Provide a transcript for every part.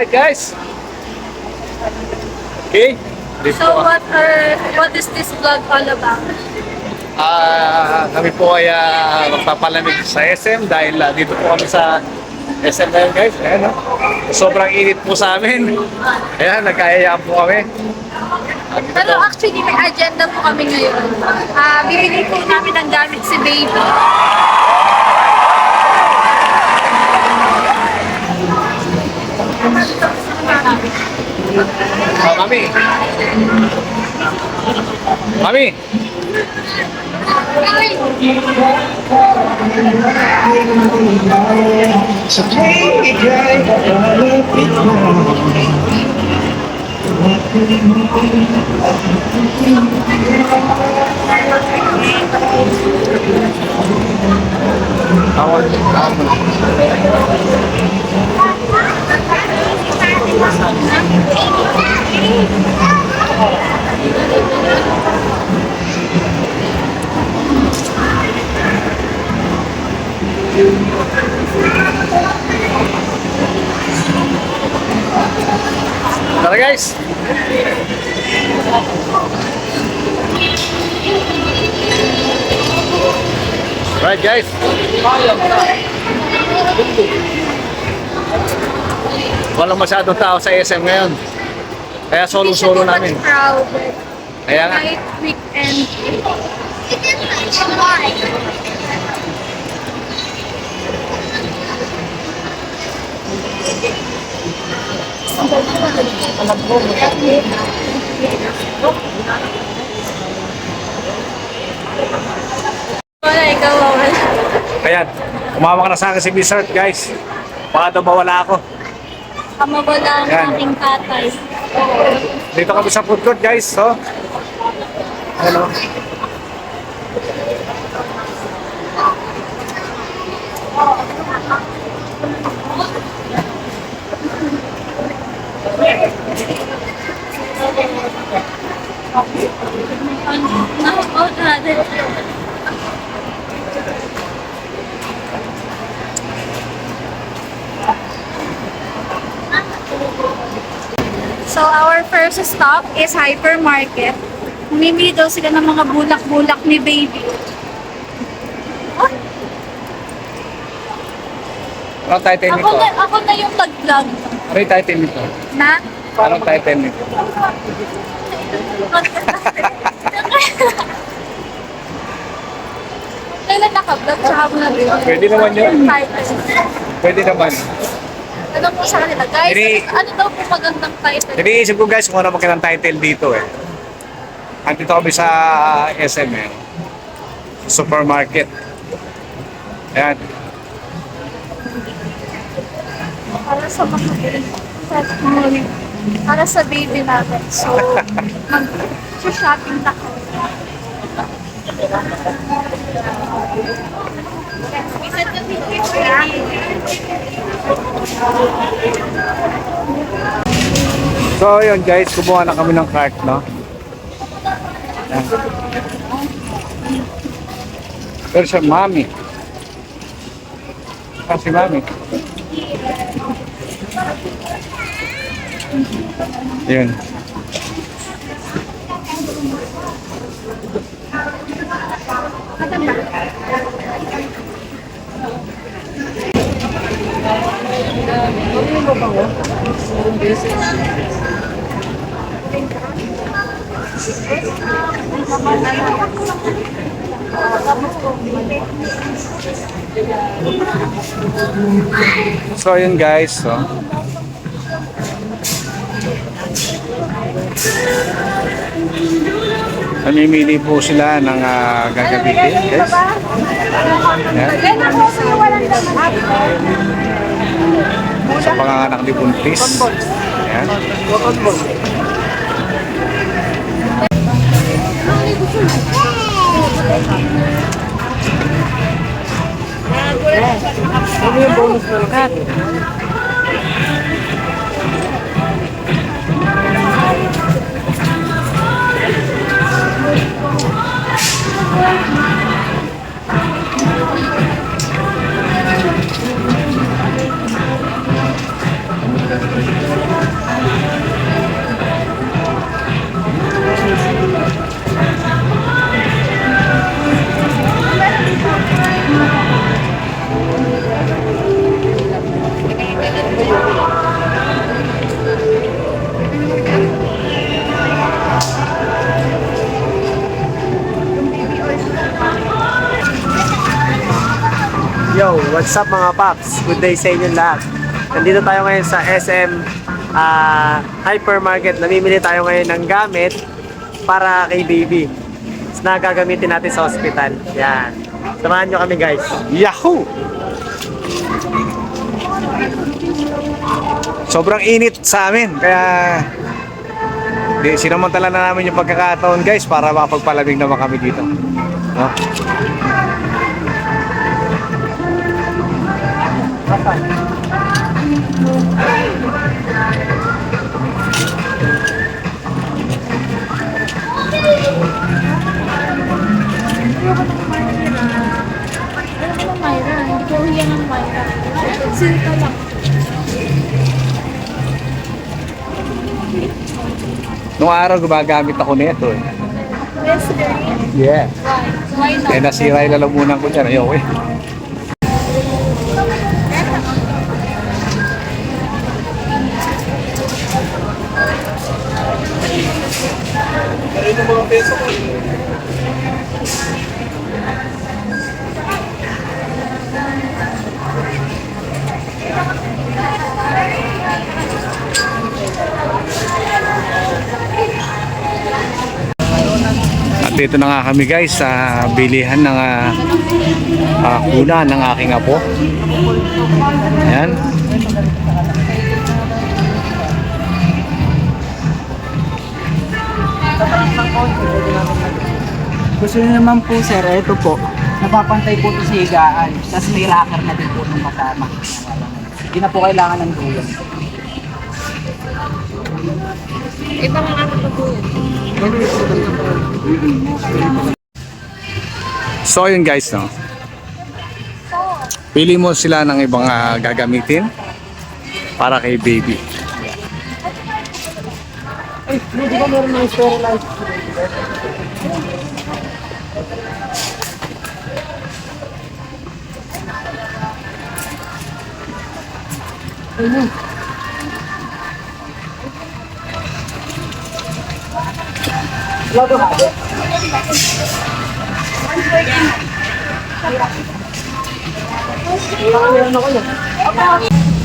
Alright guys. Okay. Dito So what is this vlog all about? kami po ay magpapalamig sa SM dahil dito po kami sa SM ngayon guys. Ayan, no? Sobrang init po sa amin. Ayan, nagkayayaan po kami. Pero actually may agenda po kami ngayon. Bibili po namin ng gamit si baby. Mami. Mami. So take it right, malapit na. Tawag. Tara guys. Right guys. Walang masyadong tao sa SM ngayon. Kaya solo-solo namin. Crowded. Kaya nga. Night weekend. Wala, ikaw wala. Kaya, umawak na sa akin si Bizart guys. Baka daw mawala ako. Kamawala ang Yan. aking tatay. Dito kami sa food court guys. So, ano? So our first stop is hypermarket. Mamimili daw sila ng mga bulak-bulak ni baby. Oh, Anong title nito? ako na yung nag-vlog Ano yung title nito? na. Anong title nito? Kailan naka-vlog? Tsaka mo na rin. Pwede naman yun. Pwede naman. Ano po sa kanila? Guys, Hindi. ano daw po magandang title? Iniisip ko guys kung ano magandang title dito eh. Andito kami sa SM eh. Supermarket. Ayan. Para sa mga para sa baby natin. So, mag-shopping na kami. So yun guys, kumuha na kami ng cart, no? Ayan. Pero siya, mami. Si mami. Yun. So yun guys, so namimili po sila ng gagamitin guys. Ayan. Sa panganganak ni Buntis. Ayan. Ano yung bonus na lahat? What's up mga paps? Good day sa inyo lahat. Nandito tayo ngayon sa SM Hypermarket. Namimili tayo ngayon ng gamit para kay baby. Na gagamitin natin sa hospital. Yan. Samahan nyo kami guys. Yahoo! Sobrang init sa amin, kaya sinamantala na namin yung pagkakataon guys para mapagpalamig naman kami dito. No? Myra, hindi ko yan ng Myra. Sinta lang. Nung araw gumagamit ako nito eh. Listerine? Yeah. Why not? Eh nasira yung lalamunan ko dyan. Ayaw eh. At dito na nga kami guys sa bilihan ng kuna ng aking apo. Ayan. Gusto nyo naman po sir, ito po. Napapantay po ito sa higaan. Tapos may rocker na din po nung kasama. Hindi na po kailangan ng dulo. Iba nga ano pa po. So yun guys, no. Pili mo sila ng ibang gagamitin para kay baby. Ay, hindi ba meron ng sterilize?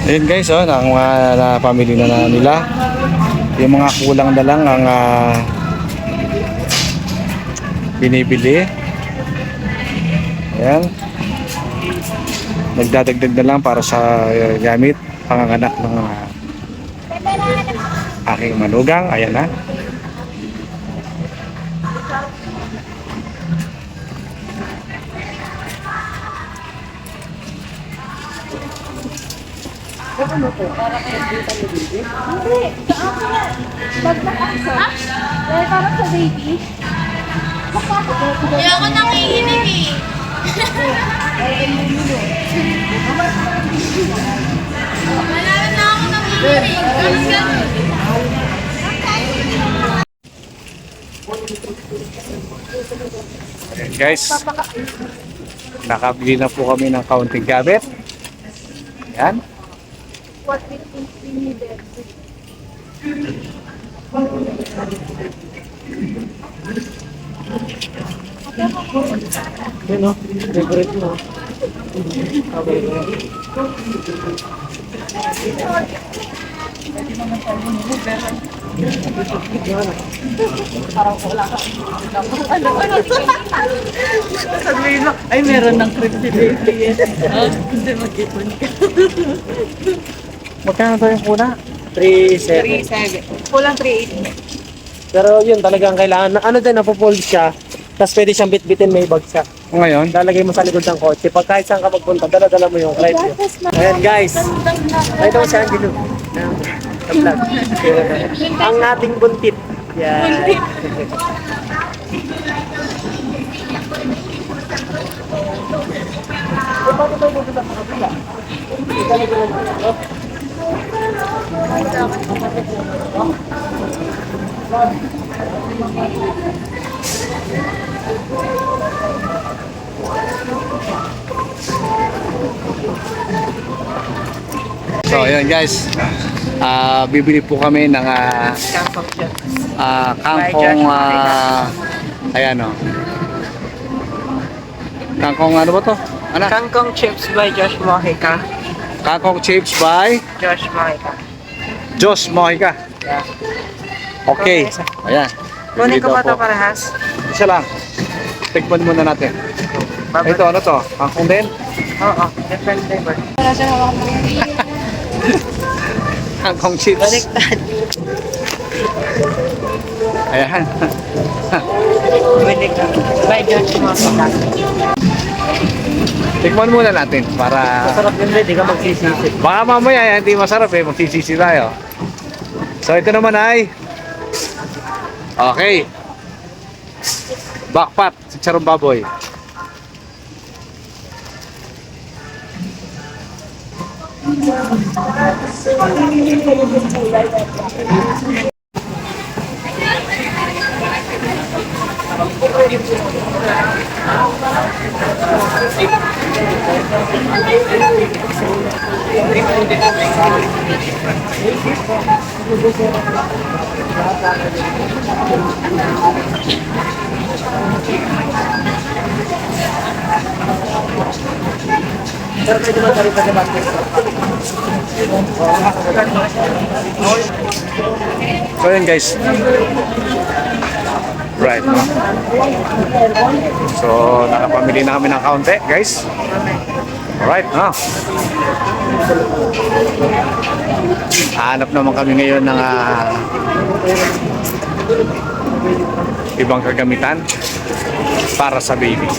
Ayun guys, oh, ang mga napamili na nila. Yung mga kulang na lang ang binibili. Ayan. Nagdadagdag na lang para sa gamit panganganak ng aking manugang. Ayan na. Hindi. Dagdag aksa. Dahil parang sa baby. Ayoko nangihinig eh. Wala na ako nangihinig. Kasi ganun. Ayan guys. Nakabili na po kami ng kaunting gamit. Ayan. What we think we needed. Yun o. Favorite mo. Sabihin mo, ay meron ng cream si baby yan. Hindi mag-ipon ka. Magkano to yung kuna? 3.7. 3.7. Kulang 3.8. Pero yun talagang kailangan. Ano din, napofold siya. Tapos pwede siyang bitbitin, may bag siya. Ngayon, Lalagay mo sa likod ng kotse. Pag kahit saan ka magpunta, dala-dala mo yung clip niya. Ayan guys. Ay daw si Angelo. Sa vlog. Ang ating buntit. Yan. so ayan guys. Bibili po kami ng kangkong ayan o. Kangkong ano ba to? Ano? Kangkong chips by Josh Mojica. Kangkong chips by Josh Mojica. Josh Mojica. Yeah. Okay. Ayan. Kunin ko Dito ba ito po. parehas? Isa lang. Tikman muna natin. Ito, ano to? Kangkong din? Oo, different flavor. Kangkong chips. Baliktad. Ayan. Baliktad. By Josh Mojica. Tikman muna natin para... Masarap yun, hindi ka magsisisi. Baka mamaya hindi masarap eh. Magsisisi tayo. So ito naman ay... Okay. Backpat. Chicharong baboy. So yun guys. Right. No? So nakapamili na kami ng kaunti guys. Alright. No? Hanap naman kami ngayon ng ibang kagamitan para sa baby.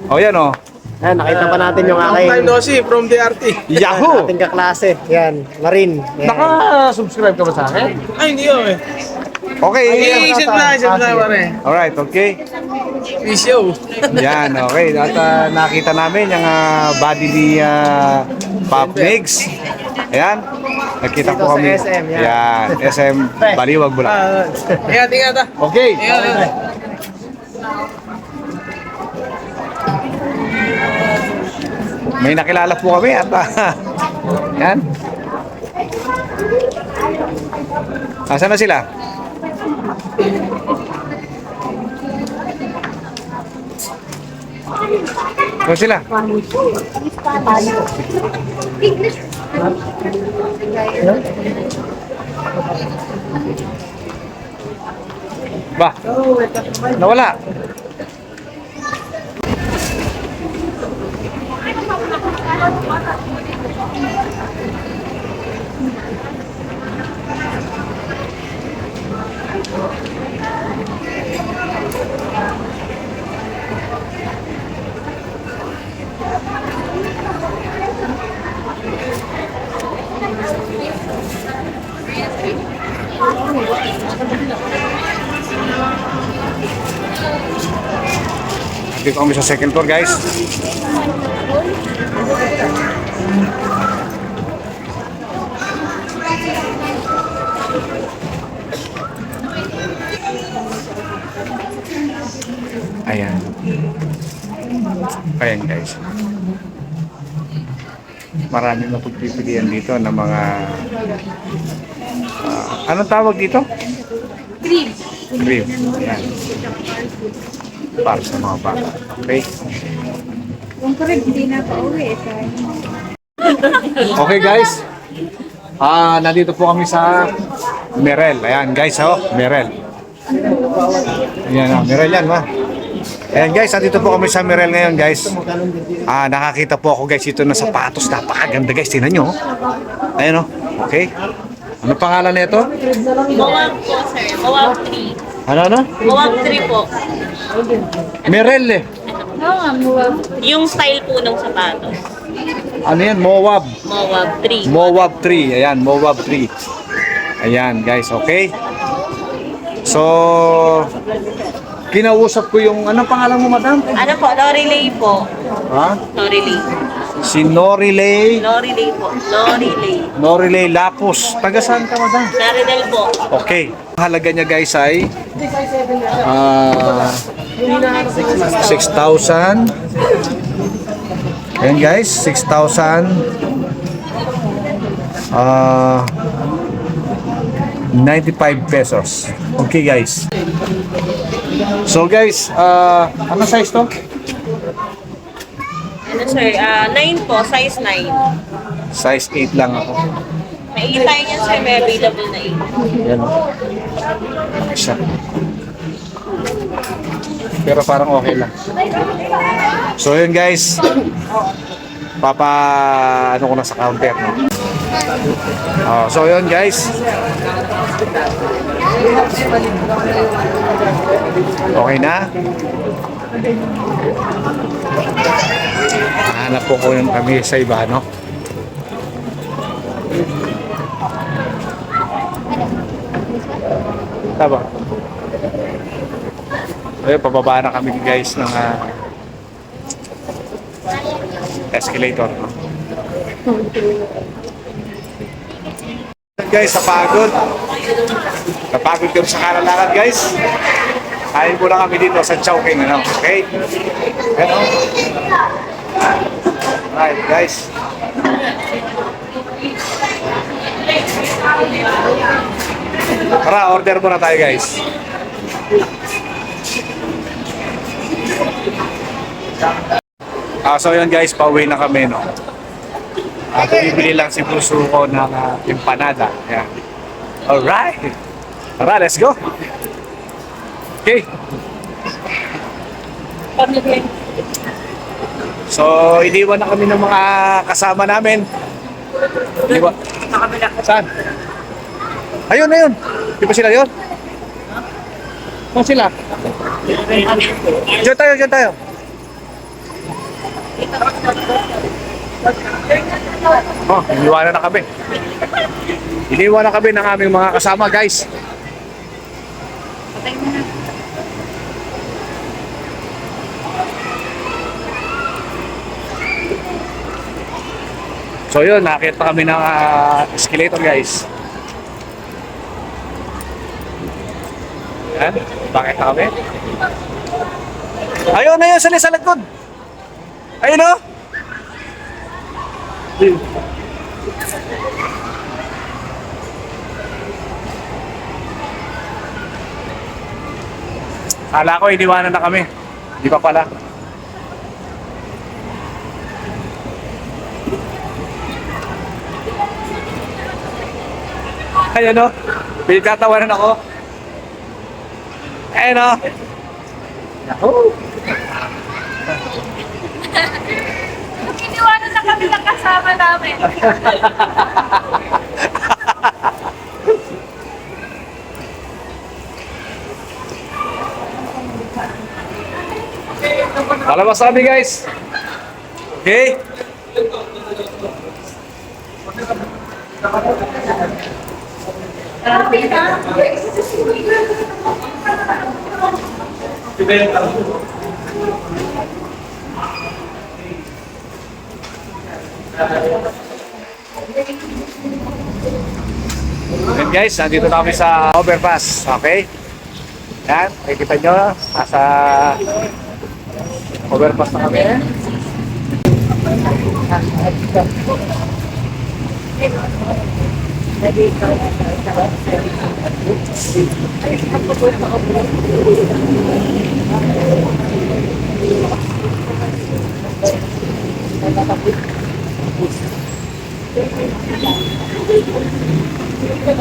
Oh yan oh. Ayan, nakita pa natin yung Long time aking no see from DRT. Yahoo! ating kaklase. Yan, Marin. Yan. Naka-subscribe ka ba sa akin? Ay, hindi yun eh. Okay. Isip na pare. Alright, okay. Visyo. Yan, okay. At nakita namin yung body ni Pop Mix. Ayan. Nakita Dito po sa kami. SM, yan. Yan. SM Baliwag Bulacan. Ingat ah. Okay. Ingat. May nakilala po kami at yan. Asan na sila? Saan sila? Ba? Nawala. Dito kami sa second floor, guys. Ayan. Ayan, guys. Maraming mapagpipilian dito ng mga anong tawag dito? Crib. Crib. Ayan. Para sa mga bata. Okay? Kung correct, hindi na pa uwi. Okay guys. Nandito po kami sa Merrell. Ayan guys, oh, Merrell. Ayan, Merrell yan, ma. Ayan guys, nandito po kami sa Merrell ngayon guys. Nakakita po ako guys ito ng sapatos. Napakaganda guys, tingnan nyo. Ayan, oh. Okay. Ano pangalan nito? Mawag po, sir. Mawag 3. Ano? Mawag 3 po. Merrell eh. Oo nga, muwag. Yung style po ng sapatos. Ano yan? Moab. Mawag 3. Moab 3. Ayan, Moab 3. Ayan, guys, okay? So, kinausap ko yung, anong pangalan mo, madam? Ano po? Lorelei po. Ha? Lorelei. Si Norilei. Lorelei po. Lorelei. Norilei Lapus. Taga saan ka, madam? Naridel po. Okay. Halaga niya guys ay 6,000. Ayan guys, 6,000. 95 pesos. Okay guys. So guys, ano size to? Ano sir? 9 po, size 9. Size 8 lang ako. May tayo niyan sir, may available na 8. Yan. Isa. Pero parang okay lang. So yun guys. Ano ko na sa counter, no? So yun guys. Okay na. Hanap po ko yung kami sa iba, no? Tama. Ayun, pababa na kami guys ng escalator. No? Guys, napagod. Napagod kami sa kalalakad guys. Kain po na kami dito sa Chowking, ano? Okay? Ano? Alright guys. Tara, order muna tayo guys. So yun guys, pauwi na kami, no? Bibili lang si Puso ko ng empanada. Yan. Alright. Tara, let's go. Okay. So, iniwan na kami ng mga kasama namin. Iniwan. Saan? Ayun, ayun. Di ba sila yun? Saan sila? Diyan tayo, diyan tayo. Oh, iniwanan na kami. Iniwan na kami ng aming mga kasama, guys. So yun, nakita kami ng escalator, guys. Yan, bakit kami? Ayun na yun, sa likod. Ayun o. Kala ko iniwanan na kami. Di pa pala. Ayun o. Pinagtatawanan ako. Ayun o. Yahoo! Iniwanan na kami ng kasama namin. Palabas kami guys. Okay? Yan guys, nandito na kami sa overpass. Okay? Yan, nakikita nyo, nasa overpass na kami.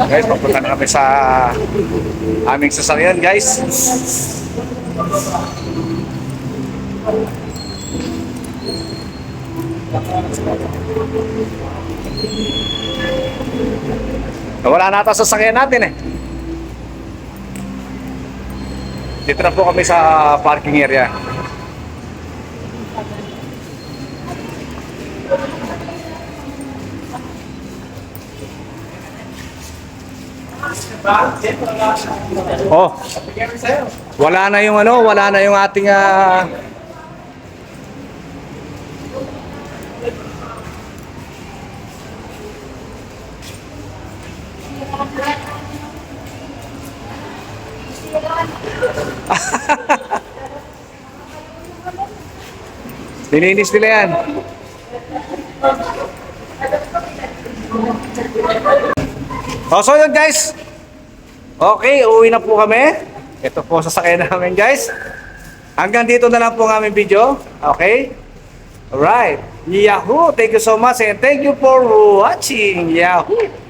Guys, papunta na kami sa aming sasakyan, guys. Wala na ata sasakyan natin eh. Dito na po kami sa parking area. Oh. Wala na yung wala na yung ating Nilinis nila yan. Oh, so yun guys. Okay, uwi na po kami. Ito po sasakyan namin guys. Hanggang dito na lang po ang aming video. Okay? Alright. Yahoo! Thank you so much and thank you for watching. Yahoo!